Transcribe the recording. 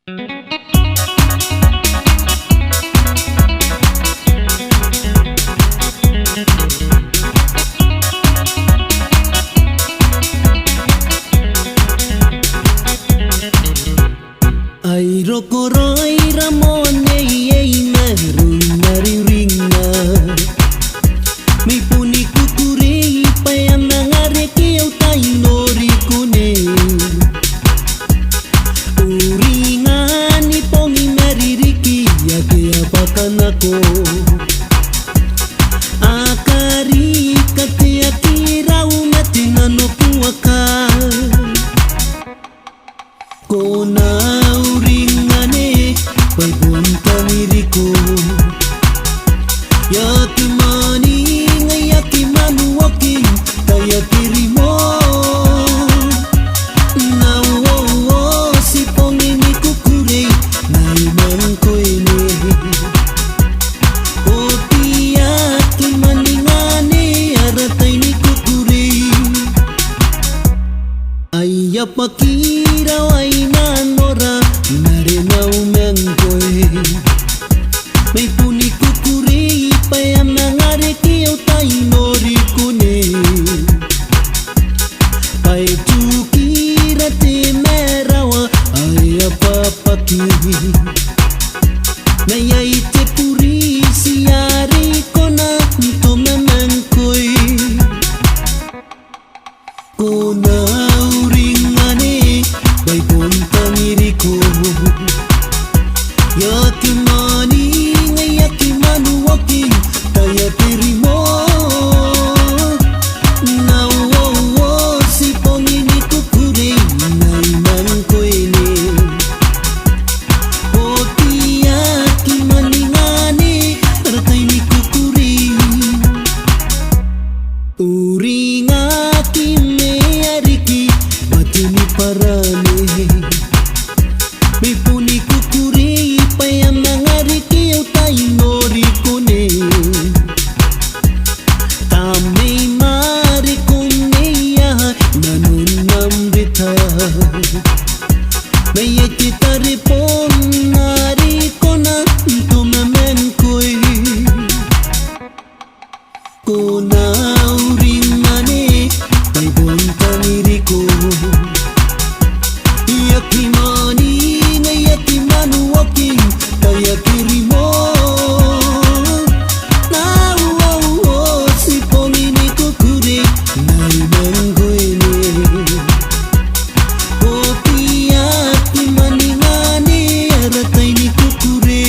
Ai rokoroi ramone ei meru ringa mi puni kukuri payana ngareki au tainori kune uringa ni pongi meririki yake apakanako akari kate akira umetina no puaka kona Pagpuntaniriko Yakimani nga yakimanu waking Tayakirimo Nawo si pongini kukure Naiman ko ine Oti yakimani ngane Aratay ni kukure Ayapakira wa inanora Narena umengkoe May puni kukuri Payam nangareki au tainori kune Pai tukira te merawa Ay apapaki Nayay te puri siyari kona Ntome mengkoe Kona uringane Bai pontangiriko Yakimani nga yakimanu waking Tayakirimo Nawo si pongini kukure Naiman ko ine Oti yakimani ngane Aratay ni kukure Uringa kime ariki Batini parane May puni kukuri Payam nangariki au tainori kune Tamay mari kuneya Nanun namrita May ekitari pon nari kona Tumamen koe Kona urimane May bontaniriko Yakimani nga yakimanu waking Tayakirimo Nawo si pongini kukure Naiman ko ine Oti yakimani ngane Aratay ni kukure